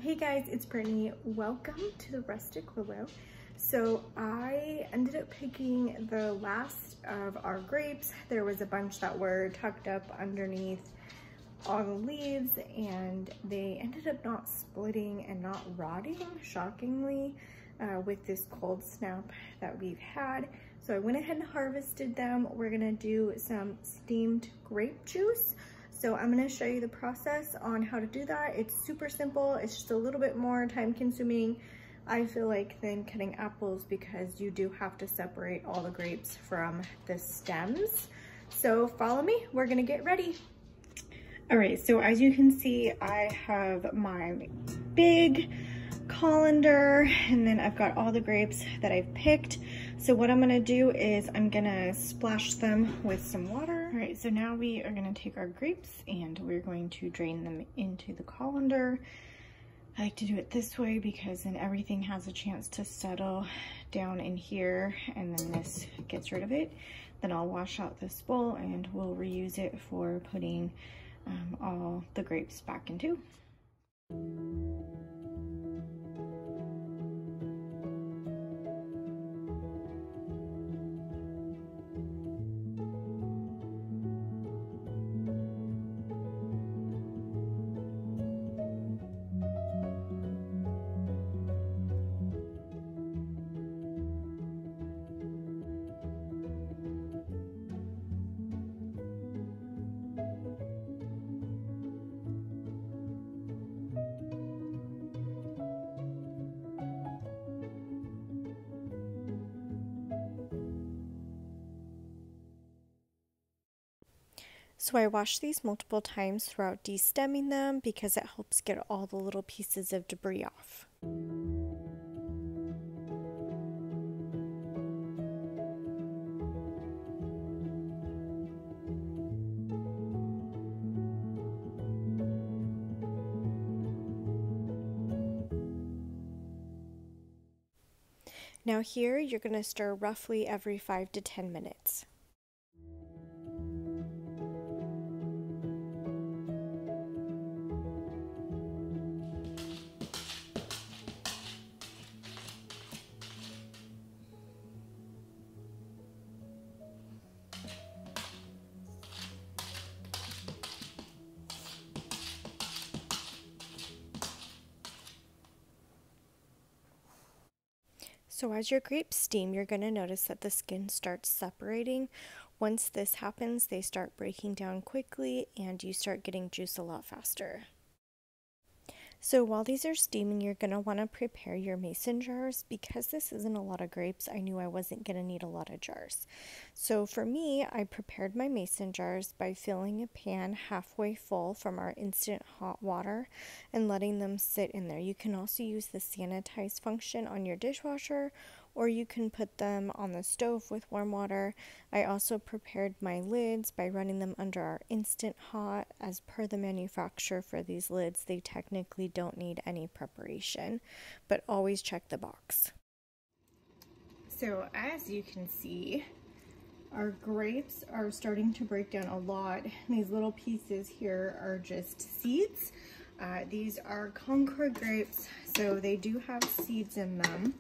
Hey guys, it's Brittany. Welcome to the Rustic Willow. So I ended up picking the last of our grapes. There was a bunch that were tucked up underneath all the leaves and they ended up not splitting and not rotting, shockingly, with this cold snap that we've had. So I went ahead and harvested them. We're gonna do some steamed grape juice. So I'm gonna show you the process on how to do that. It's super simple. It's just a little bit more time consuming, I feel like, than cutting apples because you do have to separate all the grapes from the stems. So follow me, we're gonna get ready. All right, so as you can see, I have my big colander and then I've got all the grapes that I've picked. So what I'm gonna do is I'm gonna splash them with some water. All right, so now we are gonna take our grapes and we're going to drain them into the colander. I like to do it this way because then everything has a chance to settle down in here and then this gets rid of it. Then I'll wash out this bowl and we'll reuse it for putting all the grapes back into. So I wash these multiple times throughout de-stemming them because it helps get all the little pieces of debris off. Now here you're going to stir roughly every 5 to 10 minutes. So as your grapes steam, you're going to notice that the skin starts separating. Once this happens, they start breaking down quickly and you start getting juice a lot faster. So while these are steaming, you're going to want to prepare your mason jars. Because this isn't a lot of grapes, I knew I wasn't going to need a lot of jars. So for me, I prepared my mason jars by filling a pan halfway full from our instant hot water and letting them sit in there. You can also use the sanitize function on your dishwasher, or you can put them on the stove with warm water. I also prepared my lids by running them under our instant hot. As per the manufacturer for these lids, they technically don't need any preparation, but always check the box. So as you can see, our grapes are starting to break down a lot. These little pieces here are just seeds. These are Concord grapes, so they do have seeds in them.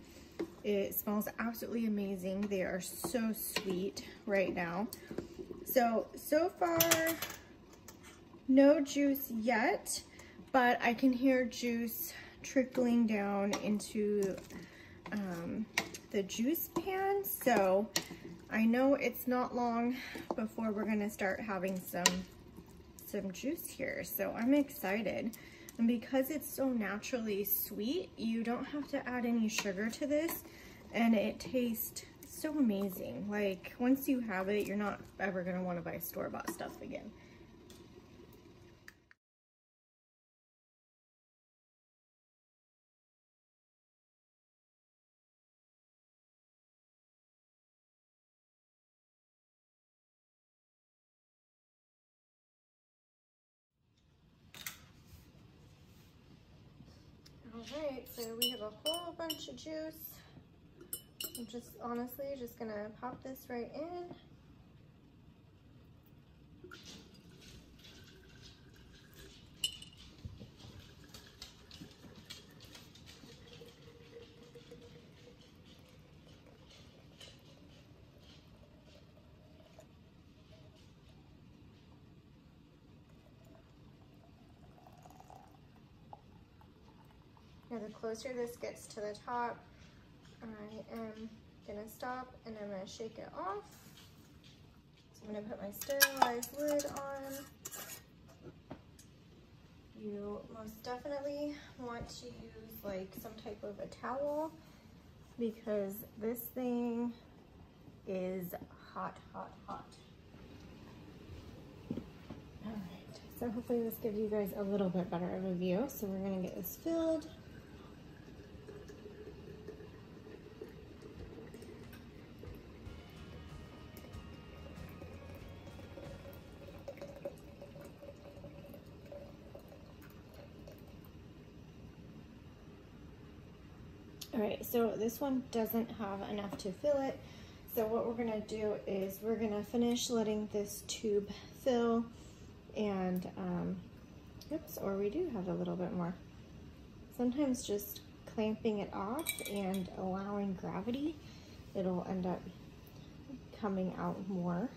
It smells absolutely amazing. They are so sweet right now. So far, no juice yet, but I can hear juice trickling down into the juice pan. So I know it's not long before we're gonna start having some juice here. So I'm excited. And because it's so naturally sweet, you don't have to add any sugar to this, and it tastes so amazing. Like, once you have it, you're not ever gonna wanna buy store-bought stuff again. Alright, so we have a whole bunch of juice. I'm just honestly just gonna pop this right in. Now the closer this gets to the top, I am gonna stop and I'm gonna shake it off. So I'm gonna put my sterilized lid on. You most definitely want to use like some type of a towel because this thing is hot, hot, hot. All right, so hopefully this gives you guys a little bit better of a view. So we're gonna get this filled. All right, so this one doesn't have enough to fill it. So what we're gonna do is we're gonna finish letting this tube fill and, oops, or we do have a little bit more. Sometimes just clamping it off and allowing gravity, it'll end up coming out more.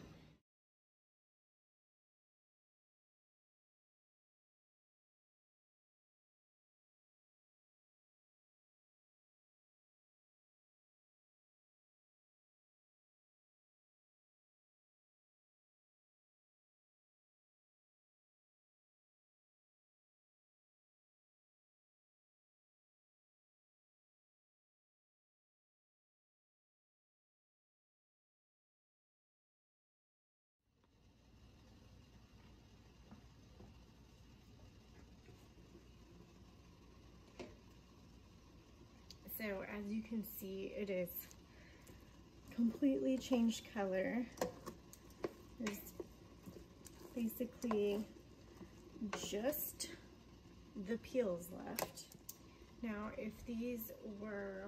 So as you can see, it is completely changed color. There's basically just the peels left. Now, if these were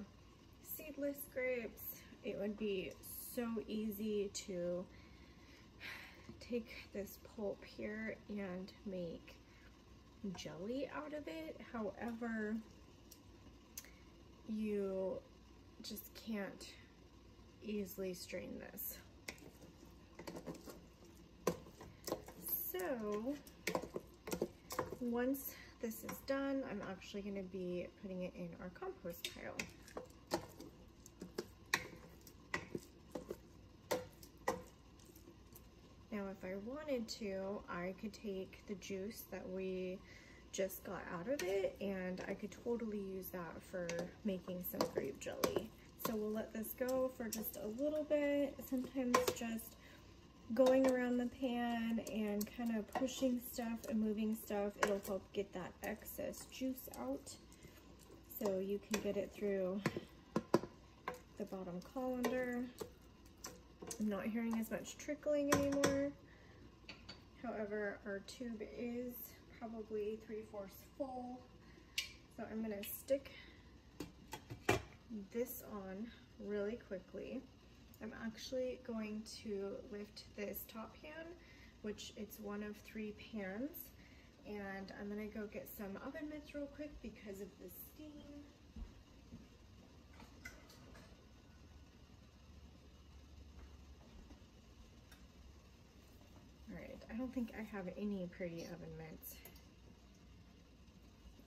seedless grapes, it would be so easy to take this pulp here and make jelly out of it. However, you just can't easily strain this. So once this is done, I'm actually going to be putting it in our compost pile. Now if I wanted to, I could take the juice that we just got out of it and I could totally use that for making some grape jelly. So we'll let this go for just a little bit. Sometimes just going around the pan and kind of pushing stuff and moving stuff, it'll help get that excess juice out so you can get it through the bottom colander. I'm not hearing as much trickling anymore. However, our tube is probably 3/4 full. So I'm gonna stick this on really quickly. I'm actually going to lift this top pan, which it's one of 3 pans, and I'm gonna go get some oven mitts real quick because of the steam. All right, I don't think I have any pretty oven mitts.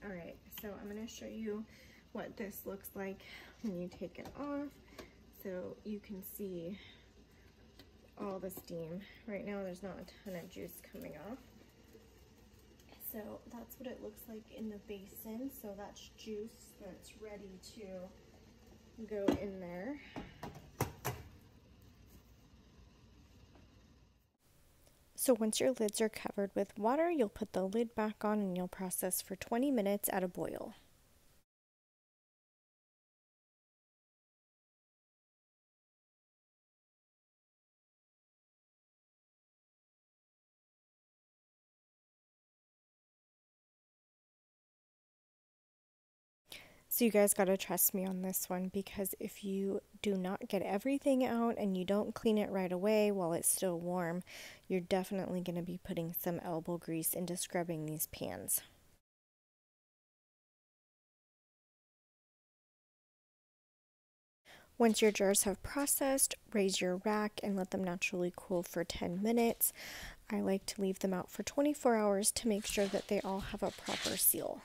All right, so I'm gonna show you what this looks like when you take it off. So you can see all the steam. Right now there's not a ton of juice coming off. So that's what it looks like in the basin. So that's juice that's ready to go in there. So once your lids are covered with water, you'll put the lid back on and you'll process for 20 minutes at a boil. So you guys gotta trust me on this one, because if you do not get everything out and you don't clean it right away while it's still warm, you're definitely gonna be putting some elbow grease into scrubbing these pans. Once your jars have processed, raise your rack and let them naturally cool for 10 minutes. I like to leave them out for 24 hours to make sure that they all have a proper seal.